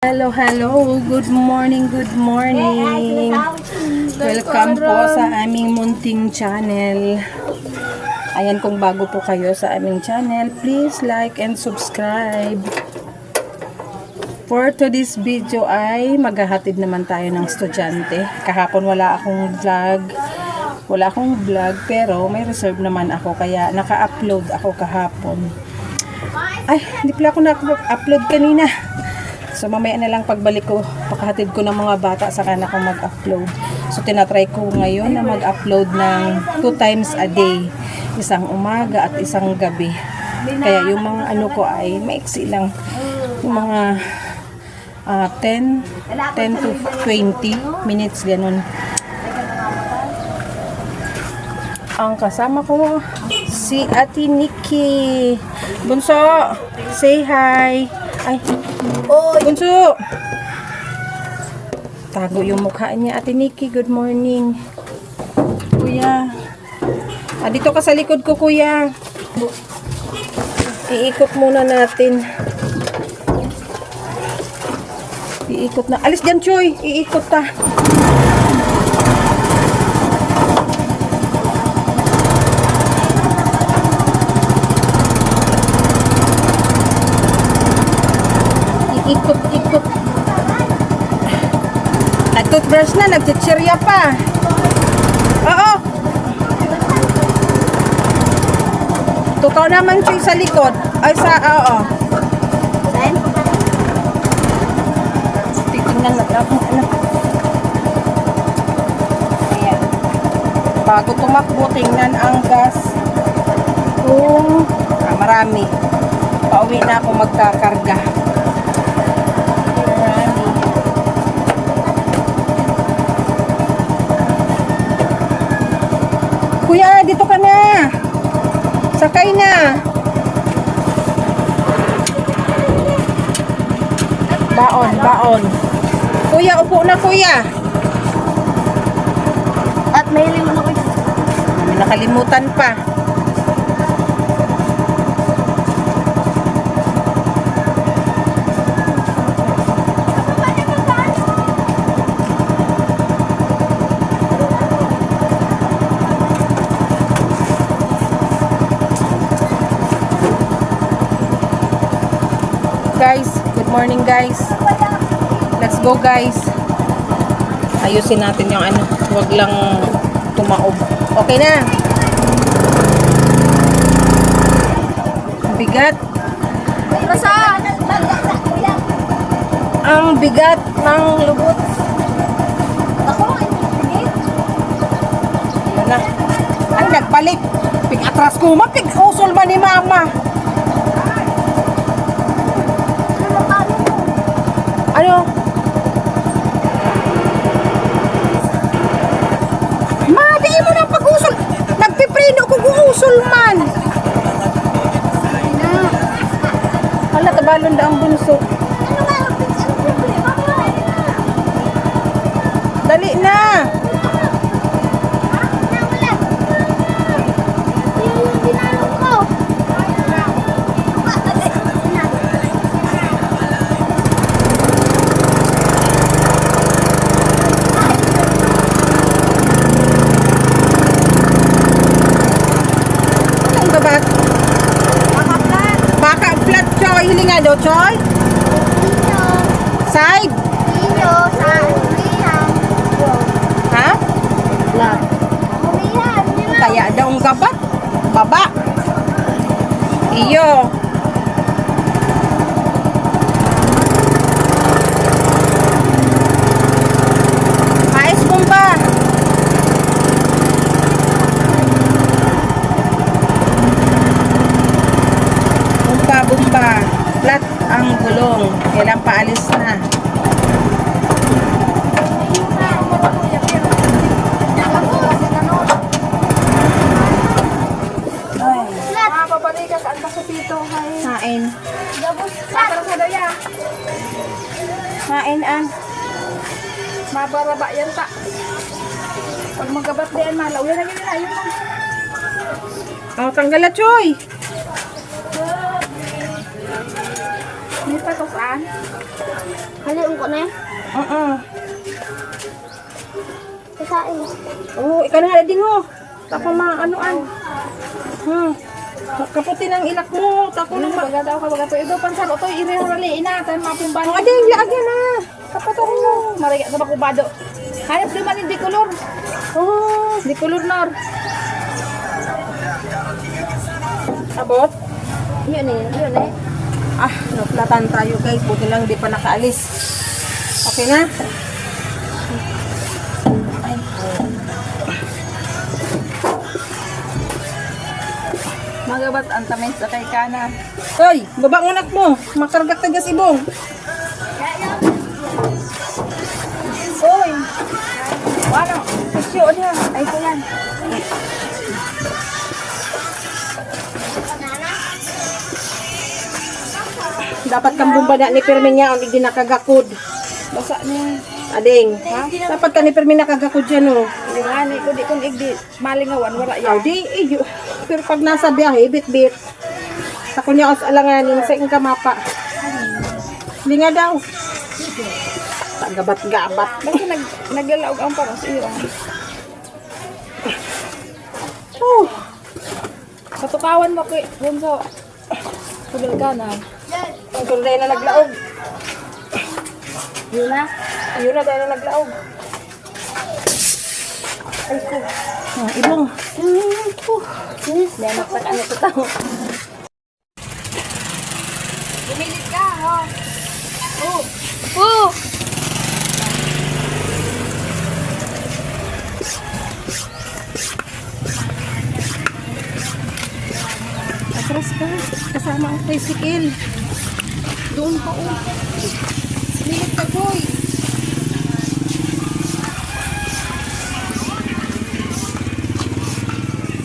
Hello, hello. Good morning, good morning. Welcome po sa aming munting channel. Ayan, kung bago po kayo sa aming channel, please like and subscribe. For today's video ay maghahatid naman tayo ng estudyante. Kahapon wala akong vlog pero may reserve naman ako kaya naka-upload ako kahapon. Ay, hindi pala ako naka-upload kanina. So mamaya na lang pagbalik ko, pagkahatid ko ng mga bata saka na ako mag-upload. So tinatry ko ngayon na mag-upload ng 2 times a day. Isang umaga at isang gabi. Kaya yung mga ano ko ay maiksi lang. Yung mga 10 to 20 minutes ganun. Ang kasama ko si Ate Nikki. Bunso, say hi. Ay, Bunso. Tago yung mukha niya, Ate Nikki. Good morning. Kuya. Dito ka sa likod ko, kuya. Iikot muna natin. Iikot na. Alis dyan, Choy. Iikot ta. Ikot. Nag-toothbrush na, nag-chichirya pa. Oo. Tukaw naman siya sa likod. Ay, oo. Saan? Titingnan na ako. Ayan. Bago tumakbo, tingnan ang gas. Kung marami. Pauwi na ako magkakarga. Kuya, dito ka na. Sakay na. Baon. Kuya, upo na, kuya. At may limon ako. May nakalimutan pa. Guys, good morning guys. Let's go guys. Ayusin natin yung ano, huwag lang tumaob. Okay na. Bigat. Ang bigat ng lubot. Ako, pinit. Yan na. Ay, nagpalit. Pig-atras ko, mapig-usol man ni mama. Ano? Madi mo na pag-usol. Nagpiprino kung uusol man. Hala, tabalon na ang bunso. Dali na. Baka flat, Choy. Hilinga do, Choy. Side. Ha? Flat. Kaya daw ang gabat. Baba. Iyo. Ais bomba. Bumba. Flat ang gulong. Kailan paalis na. Kain. Kain an. Mabaraba yan ta. Pag magabat diyan malaw yan na yun na. Oh, tanggal na, Choy. Dito ko saan? Haliun ko na eh. Kasain. Oh, ikaw na nga din mo. Tako maanuan. Kaputi ng ilak mo. Tako Ano nang baga daw ka baga to ido pansan o to irerali ina tan mapumban. Oh, ading lagyan na. Kapato mo. Mariga sa bakubado. Hanap di man hindi kulor. Oh, Di kulor nor. abot. Yun eh. Ah, naplatan tayo guys. Buti lang di pa nakaalis. Okay na? Magabat ang tamis sa kay kana. Hoy, baba ang anak mo. Makargak tagas ibong. Oy. Ano? Kusyo niya. Ay ko yan. Dapat kang bumbada ni Permin niya. Hindi nakagakod. Basa niya. Ading. Dapat ka ni Permin nakagakod dyan oh. Ingani ko di kun igdi malingawan wala Aw, yan. di, pero pag nasa biyahe, bit-bit. Sa kunya os alanganin sa ingka mapa. Linga daw. Gabat-gabat. Basta naglalaog ang parang sa iyo. Oh, Katukawan mo kay Bunso. Kubil ka na. ang tunay na naglaog. Yun na. Ayun na tayo na naglaog. Ay ko. Ibong. Lemak sa kanya sa tao. Bumilit ka, ho. Oh. Atras ka. Kasama ang tricycle. Doon pa oh. Milit ka, boy.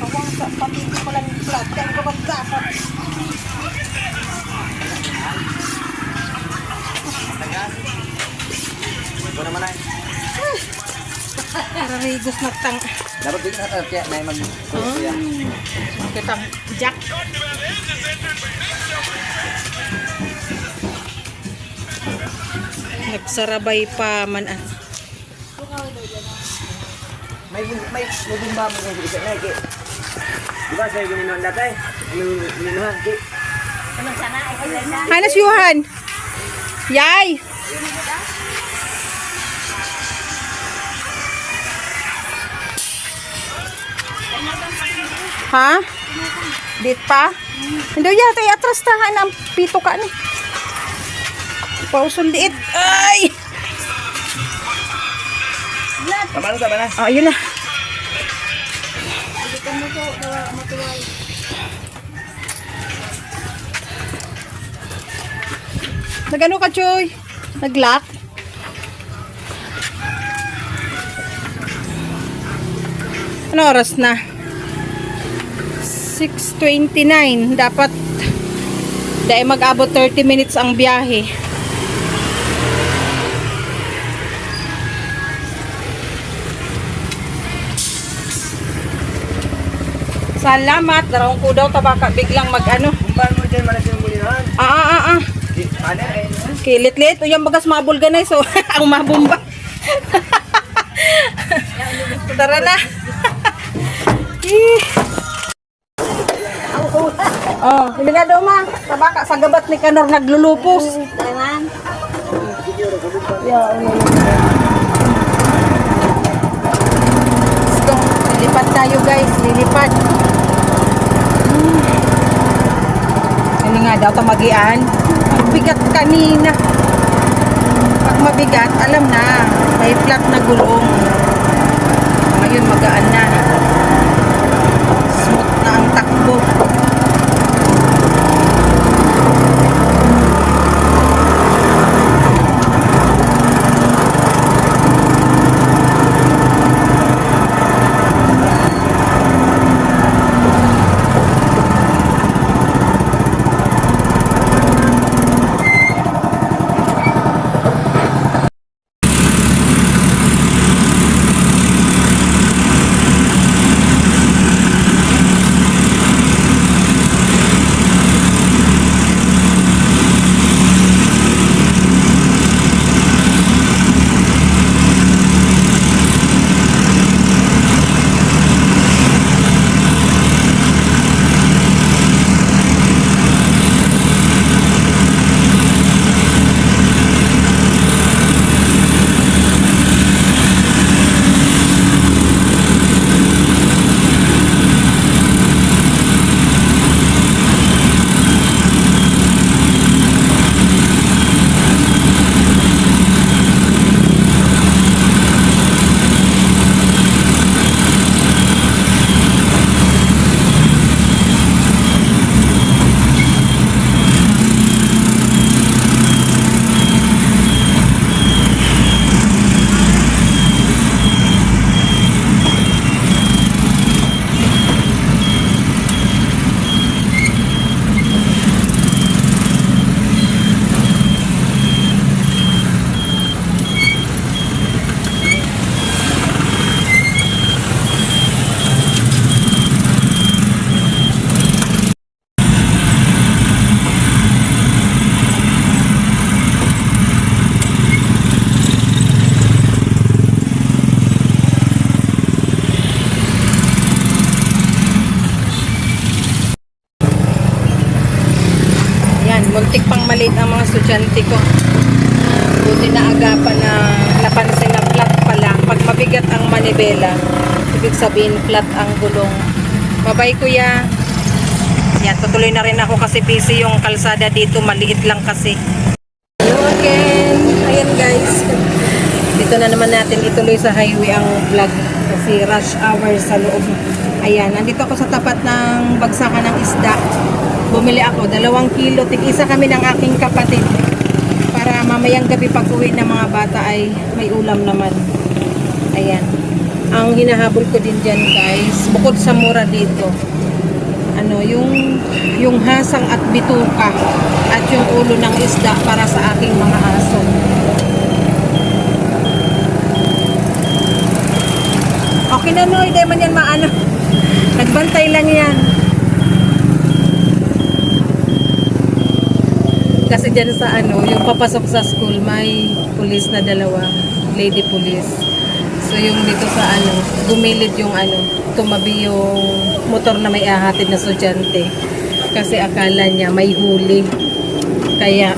Awang sa patito ko lang yung flat. Kaya ko magdapat. Ito naman ay. Kararigos na tang. Dapat din natin kaya na mag Kitang jack. Nagsarabay pa man ah. may bumba mo ng isa na ki. Di ba sa gininon dati? Minuhan ki. Hanas Yuhan. Yay. Ha? Dit pa? Hindi yata atras tangan ang pito ka ni. Pausun diit. Ay! Tama na. Oh, yun na. Nagano ka, Choy? Nag-lock? Ano oras na? 6:29. Dapat dahil mag-abot 30 minutes ang biyahe. Salamat. Darawang ko daw tabaka biglang mag-ano. Bumban mo dyan malas yung minuhan. Di, ano eh. Kilit-lit. Uyang bagas mabulganay. So, ang mabumba. Tara na. Oh, hindi nga daw ma. Tabaka sa gabat ni Kanor naglulupos. Tangan. Let's go. Lilipad tayo guys. Lilipad. Ano nga daw tamagian? Mabigat kanina. Pag mabigat, alam na. May flat na gulong. Ngayon magaan na. Smooth na ang takbo. estudyante ko. Buti na agapan na napansin na flat pala. Pag mabigat ang manibela, ibig sabihin flat ang gulong. Bye-bye kuya. Yan, tutuloy na rin ako kasi busy yung kalsada dito. Maliit lang kasi. Hello again. Ayan guys. Dito na naman natin ituloy sa highway ang vlog. Kasi rush hour sa loob. Ayan, nandito ako sa tapat ng bagsakan ng isda. Bumili ako, 2 kilo. Tig-isa kami ng aking kapatid. Para mamayang gabi pag uwi ng mga bata ay may ulam naman. Ayan. Ang hinahabol ko din dyan guys, bukod sa mura dito, yung hasang at bituka at yung ulo ng isda para sa aking mga aso. Okay na no, hindi man yan maano. Nagbantay lang yan. Kasi dyan sa yung papasok sa school, may pulis na 2, lady police. So yung dito sa gumilid yung tumabi yung motor na may ahatid na estudyante. Kasi akala niya may huli. Kaya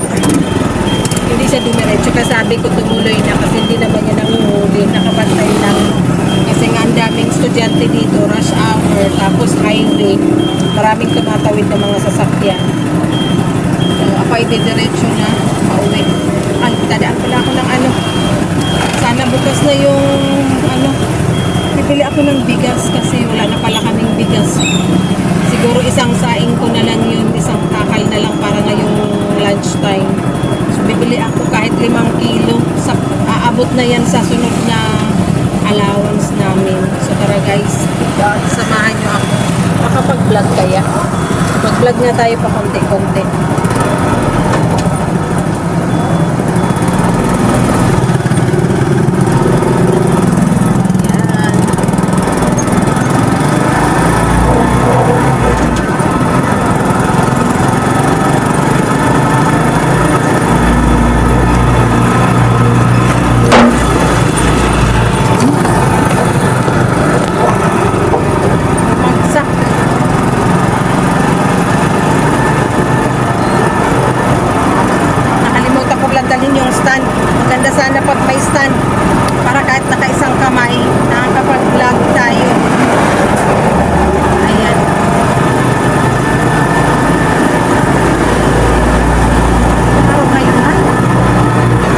hindi siya dumiretso. Kasi sabi ko tumuloy na kasi hindi naman niya nanguhuli. Nakabantay lang. Kasi nga ang daming estudyante dito, rush hour, tapos highway. Maraming tumatawid ng mga sasakyan. So ako ay didiretso na pauwi. Ay, tadaan pala ako ng sana bukas na yung bibili ako ng bigas kasi wala na pala kaming bigas. Siguro isang saing ko na lang yun, isang takal na lang para ngayong lunchtime. So bibili ako kahit 5 kilo. Aabot na yan sa sunod na allowance namin. So tara guys, samahan nyo ako. Makapag-vlog kaya. Mag-vlog nga tayo pa konti-konti. Dalhin yung stand. Maganda sana pag may stand para kahit nakaisang kamay nakakapag-vlog tayo. Ayan. Araw ngayon.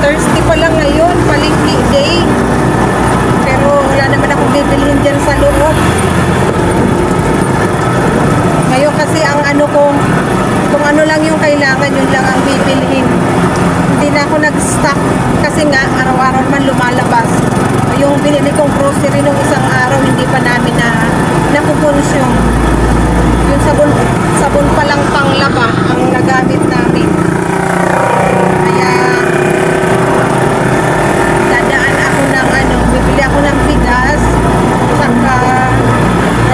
Thursday pa lang ngayon, palengke day. Pero wala naman akong bibilhin dyan sa loob. Ngayon kasi ang kung ano lang yung kailangan, yun lang ang bibilhin. Hindi na ako nag-stock kasi nga araw-araw man lumalabas. Yung binili kong grocery nung isang araw hindi pa namin nakukonsume. Yung sabon pa lang panglaba ang nagamit namin. Kaya dadaan ako ng bibili ako ng bigas saka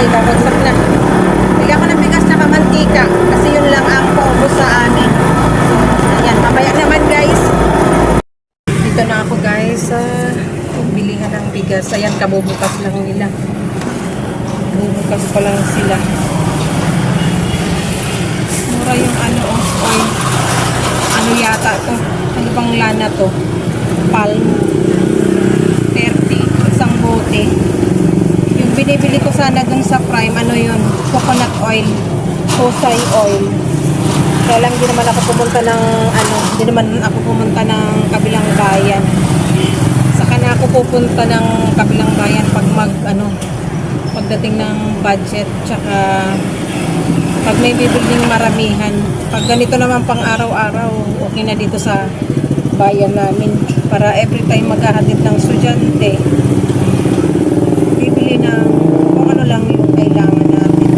babagsak na. Bili ako ng bigas saka mantika kasi yun lang ang paubos sa amin. Ayan, mamaya naman guys. Dito na ako guys sa bilihan ng bigas. Ayan, kabubukas lang nila. Bubukas pa lang sila. Mura yung oil. Yata to. Ano bang lana to? Palm. 30. Isang bote. Yung binibili ko sana dun sa Prime, yun? Coconut oil. Hosay oil. Kaya lang hindi naman ako pumunta ng kabilang bayan. Saka na ako pupunta ng kabilang bayan pag pagdating ng budget, tsaka pag may bibiling maramihan. Pag ganito naman pang araw-araw, okay na dito sa bayan namin. Para every time maghahatid ng estudyante, bibili ng kung ano lang yung kailangan natin.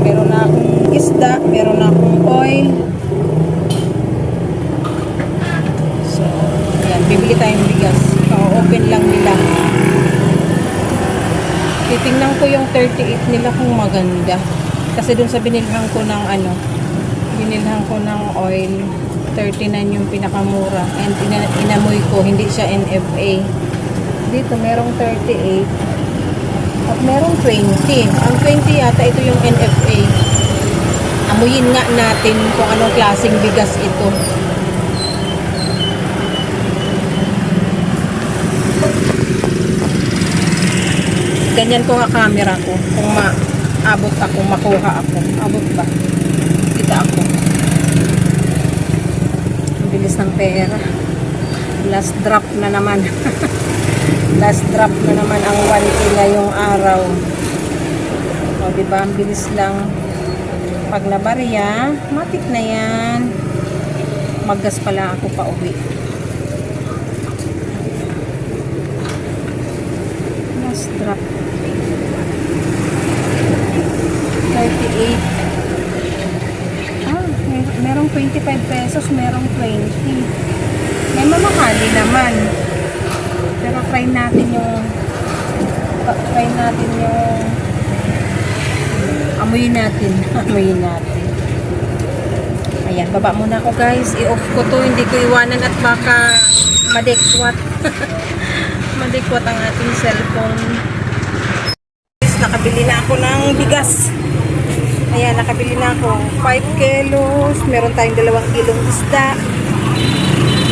Meron na akong isda, meron na akong oil. So, ayan, bibili tayong bigas. Open lang nila. Titingnan ko yung 38 nila kung maganda. Kasi dun sa binilhan ko ng oil, 39 yung pinakamura. And inamoy ko, hindi siya NFA. Dito merong 38 at merong 20. Ang 20 yata ito yung NFA. Amuyin nga natin kung anong klaseng bigas ito. Ganyan ko nga camera ko. Kung maabot ako, makuha ako. Abot ba? Kita ako. Ang bilis ng pera. Last drop na naman. Last drop na naman ang 1K ngayong araw. O, diba? Ang bilis lang. Pag nabarya, matik na yan. Maggas pala ako pa uwi. Last drop. 38. Merong 25 pesos, merong 20. May mamahali naman. Pero try natin yung amuyin natin. Amuyin natin. Ayan, baba muna ako guys. I-off ko to, hindi ko iwanan at baka madekwat. Madekwat ang ating cellphone. Nakabili na ako ng bigas. Ayan, nakabili na ako 5 kilos. Meron tayong 2 kilong isda.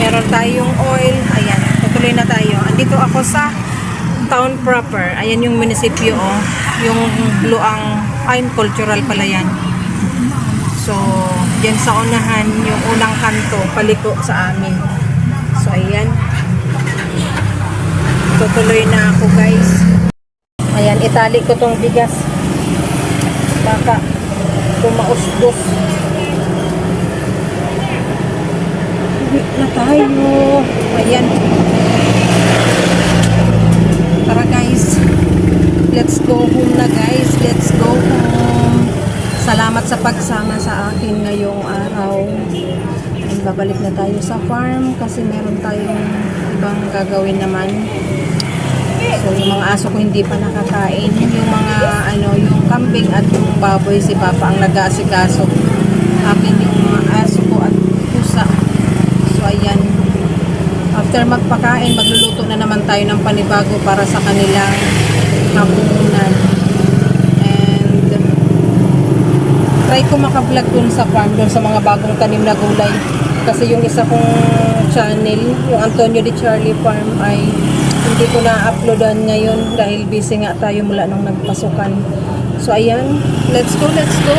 Meron tayong oil. Ayan, tutuloy na tayo. Andito ako sa town proper. Ayan yung munisipyo, oh. Yung Luang, cultural pala yan. So, dyan sa unahan, yung unang kanto, paliko sa amin. So, ayan. Tutuloy na ako, guys. Ayan, itali ko tong bigas. Baka tumausdos. Uwi na tayo. Ayan. Tara guys. Let's go home na guys. Let's go home. Salamat sa pagsama sa akin ngayong araw. And babalik na tayo sa farm kasi meron tayong ibang gagawin naman. So, yung mga aso ko hindi pa nakakain. Yung mga, yung kambing at yung baboy, si Papa ang nag-aasikaso. Akin yung mga aso ko at pusa. So, ayan. After magpakain, magluluto na naman tayo ng panibago para sa kanilang hapunan. And, try ko makablog dun sa farm, dun sa mga bagong tanim na gulay. Kasi yung isa kong channel, yung Antonio de Charlie Farm, ay hindi ko na-uploadan ngayon dahil busy nga tayo mula nung nagpasukan. So, ayan. Let's go, let's go!